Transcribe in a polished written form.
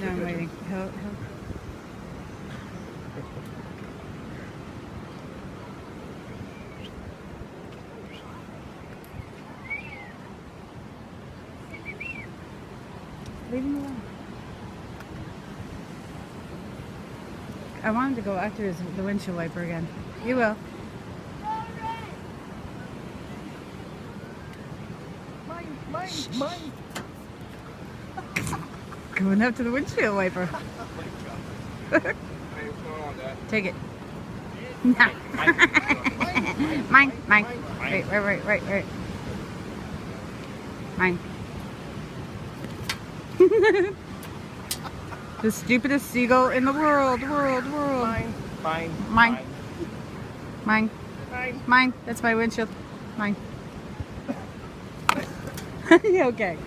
No, I'm waiting. He'll... Leave him alone. I want him to go after the windshield wiper again. You will. Mine. Going up to the windshield wiper. Take it. Mine. Right. Mine. The stupidest seagull in the world. Mine. That's my windshield. Mine. Okay.